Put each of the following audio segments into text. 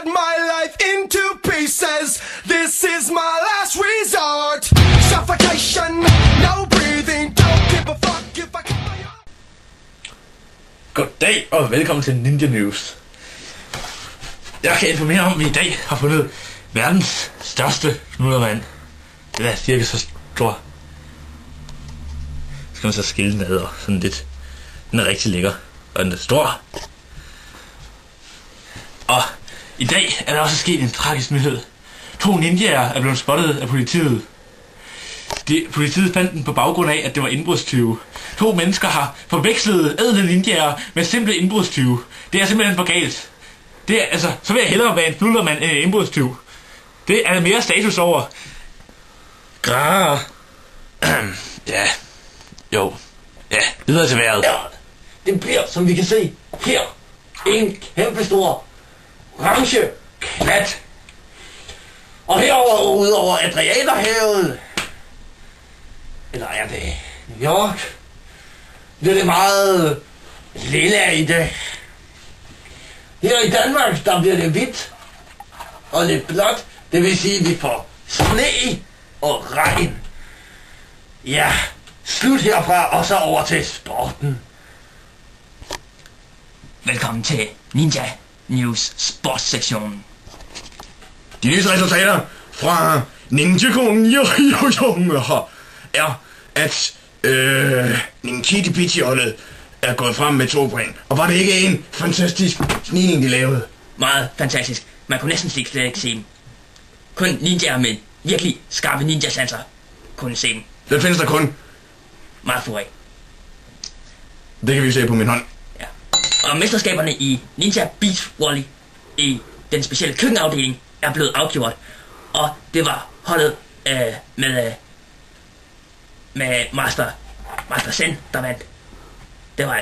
my life into pieces. This is my last resort. Suffocation, no breathing. Don't give a fuck if I cut my arm. Goddag og velkommen til Ninja News. Jeg kan informere om, at vi i dag har fundet verdens største smuldervand. Det er cirka så stor. Så kan man så skille den ad og sådan lidt. Den er rigtig lækker, og den er stor. Og i dag er der også sket en tragisk nyhed. 2 ninjaer er blevet spottet af politiet. Politiet fandt den på baggrund af, at det var indbrudstyve. 2 mennesker har forvekslet ædle ninjaer med simple indbrudstyve. Det er simpelthen for galt. Det er, altså, så vil jeg hellere være en smuldermand end en indbrudstyv. Det er mere status over. Grar. Ja. Jo. Ja, videre til vejret. Ja, det bliver, som vi kan se her, en kæmpe stor orange klat. Og herover ud over Adriaterhavet, eller er det New York, bliver det meget lilla i dag. Her i Danmark, der bliver det hvidt og lidt blåt. Det vil sige, at vi får sne og regn. Ja, slut herfra og så over til sporten. Velkommen til Ninja News sportssektionen. De nyeste resultater fra Ninja-konen er, at Ninkiti Pichi-holdet er gået frem med 2 point. Og var det ikke en fantastisk snigning, de lavede? Meget fantastisk. Man kunne næsten slet ikke se dem. Kun ninjaer med virkelig skarpe ninja-sanser kunne se dem. Den findes der kun. Meget få af. Det kan vi se på min hånd. Ja. Og mesterskaberne i Ninja Beach Volley i den specielle køkkenafdeling er blevet afgjort. Og det var holdet med Master Sen, der vandt. Det var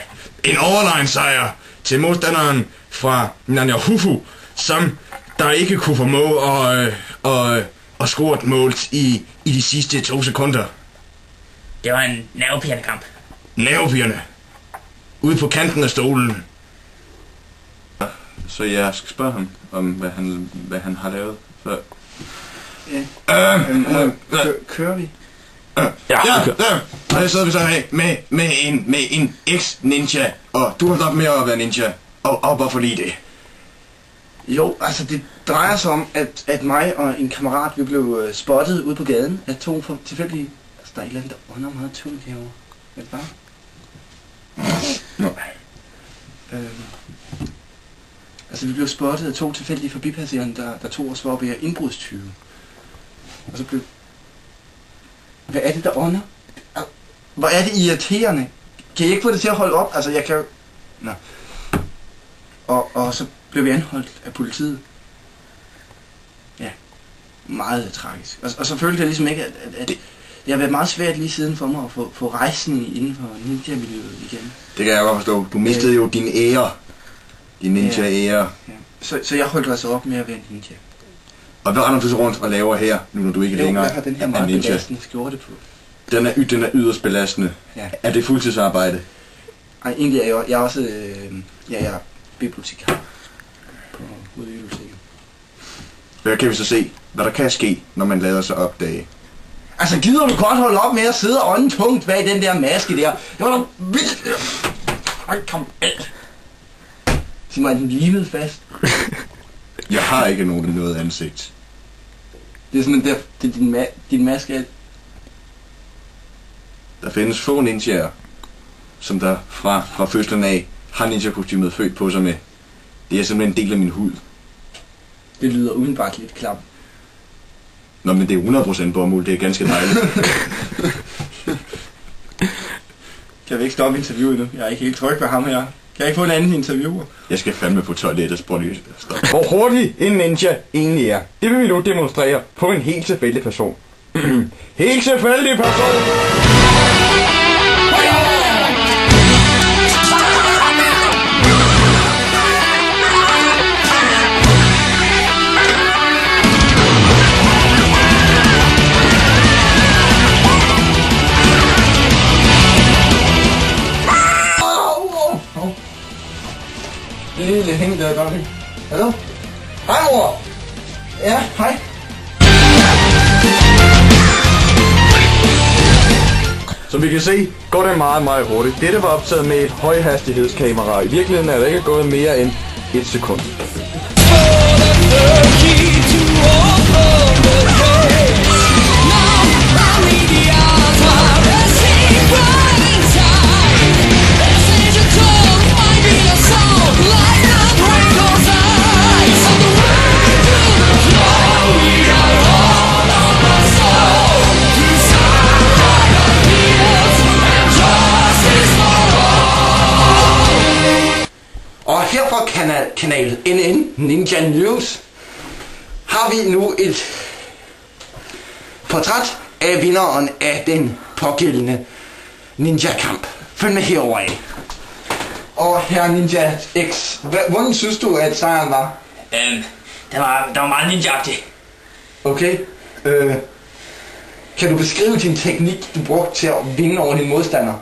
det. En overlegen sejr til modstanderen fra Nanyahufu, som der ikke kunne formå at score et mål i de sidste 2 sekunder. Det var en nervepirrende kamp. Nervepirrende. Ude på kanten af stolen. Så jeg skal spørge ham om, hvad han har lavet før. Kører vi? Ja. Og så sidder vi så her med en ex-ninja, og du har nok med at være ninja, og hvorfor lige det? Jo, altså det drejer sig om, at mig og en kammerat, vi blev spottet ude på gaden af 2 tilfældige... Altså der er et eller andet, der under meget tungt herovre. Er det bare? Nå. Altså vi blev spottet af 2 tilfældige forbipasserende, der tog os for at være indbrudstyve. Og så blev... Hvad er det, der ånder? Hvor er det irriterende? Kan I ikke få det til at holde op? Altså, jeg kan jo... Nå. Og så blev vi anholdt af politiet. Ja. Meget tragisk. Og så følte jeg ligesom ikke, at det har været meget svært lige siden for mig at få rejsning inden for ninja-miljøet igen. Det kan jeg godt forstå. Du mistede jo din ære. Din ninja-ære. Ja. Så jeg holdt altså op med at være en ninja. Og hvad render du så rundt og laver her, nu når du ikke længere jeg har den her meget belastende skjorte på. Den er yderst belastende. Ja. Er det fuldtidsarbejde? Nej, egentlig er jeg også jeg er bibliotekar på biblioteket. Hvad kan vi så se, hvad der kan ske, når man lader sig opdage? Altså gider du godt holde op med at sidde og ånde tungt bag den der maske der? Det var da vildt. Ej, kom alt. Sig mig, den limede fast. Jeg har ikke noget ansigt. Det er sådan, det er din maske. Der findes få ninjaer, som der fra fødslen af har ninja-kostymet født på sig med. Det er simpelthen en del af min hud. Det lyder udenbart lidt klap. Nå, men det er 100% bomuld, det er ganske dejligt. Kan vi ikke stoppe interviewet nu? Jeg er ikke helt tryg ved ham her. Kan jeg ikke få en anden interviewer? Jeg skal fandme på toilettet, spurgte. Hvor hurtig en ninja egentlig er, det vil vi nu demonstrere på en helt tilfældig person. Helt tilfældig person! Lille hæng der, gør det. Hallo? Hej, mor. Ja, hej. Som vi kan se, går det meget, meget hurtigt. Dette var optaget med et højhastighedskamera. I virkeligheden er det ikke gået mere end 1 sekund. Og her fra kanal NN Ninja News har vi nu et portræt af vinderen af den pågældende ninja-kamp. Følg med herover af. Og her Ninja X, hvordan synes du, at sejren var? Den var meget ninja-agtig. Okay. Kan du beskrive din teknik, du brugte til at vinde over din modstander?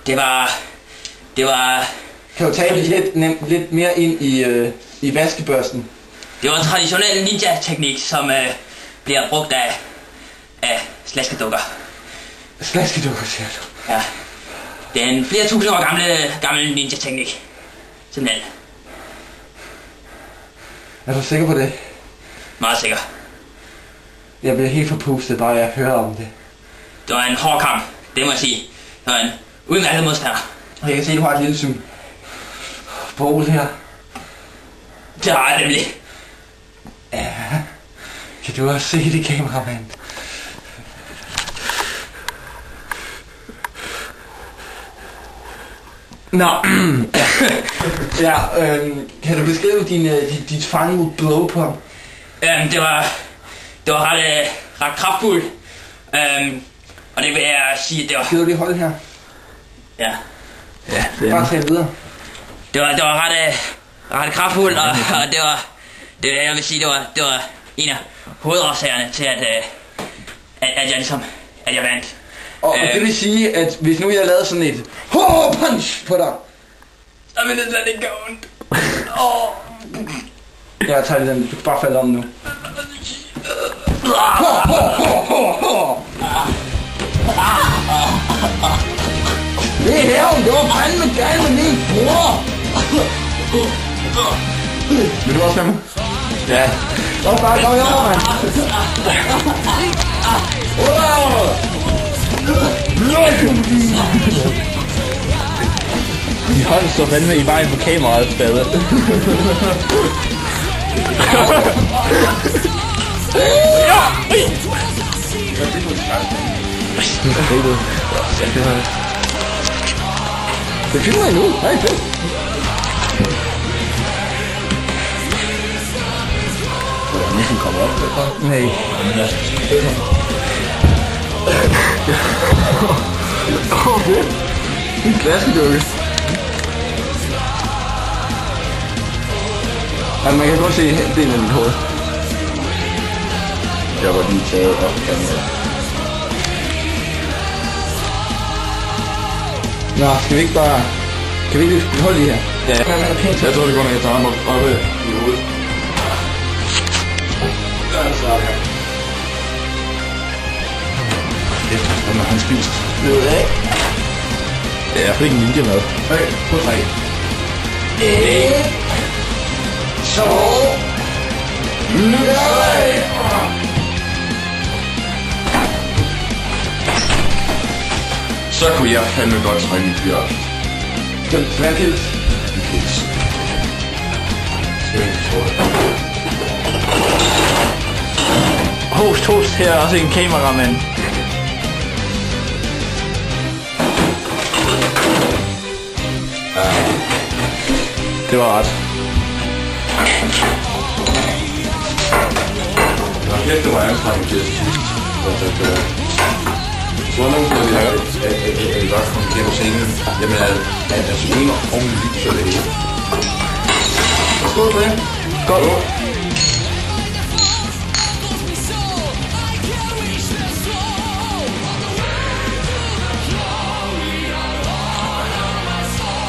Det var... Kan du tage lidt mere ind i vaskebørsten? Det var en traditionel ninja-teknik, som bliver brugt af slaskedukker. Slaskedukker, siger du? Ja. Det er en flere tusind år gammel ninja-teknik. Simpelthen. Er du sikker på det? Meget sikker. Jeg bliver helt forpustet, bare jeg hører om det. Det var en hård kamp, det må jeg sige. Det var en udmærket modstander. Og jeg kan se, at du har et lille symbol her. Det har jeg nemlig. Ja. Kan du også se det, kameramand? Nå. Ja, kan du beskrive dit final blow på ham? Det var ret kraftfuldt. Og det vil jeg sige, at det var... Kan du lige holde her? Ja. Ja, det Bare træne videre. Det var ret kraftfuldt, og jeg vil sige, det var en af hovedårsagerne til, at jeg vandt. Og det vil sige, at hvis nu jeg lavede sådan et punch på dig, så vil det slet ikke gøre ondt. Jeg tager den, du kan bare falde om nu. Det er hævn, det var fandme galt med min bror. Vil du også med mig? Ja. Så bare kom jeg over, mand. Min hånd står fandme i vejen på kameraet, spade. Det filmer endnu. Hej, fedt. Den kommer op. Nej. Okay. En klassedukke. Altså, man kan godt se delen af mit hoved. Jeg var lige taget op kameraet. Nå, skal vi ikke bare... Kan vi ikke holde lige her? Ja, jeg tror det går, når jeg tager ham op i hovedet. Hvad har han spist? Det ved jeg ikke. Ja, jeg fik en ninja mad. Okay, på 3. 1, 2, 3. Så kunne jeg fandme godt trække en fyr op. Skal du være kildt? En kids. Host, her er også en kameramand. Det var ret. Det var anstrengt til sidst. Så nogen kunne vi have, at vi godt kom igennem scenen. Jamen, altså uden ordentligt lys og det hele. Skål på det. Godt.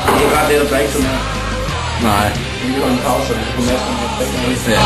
Det er ret let at drikke sådan her. Nej. Vi kan gå en pause, så vi kan få masser af drikke. Ja.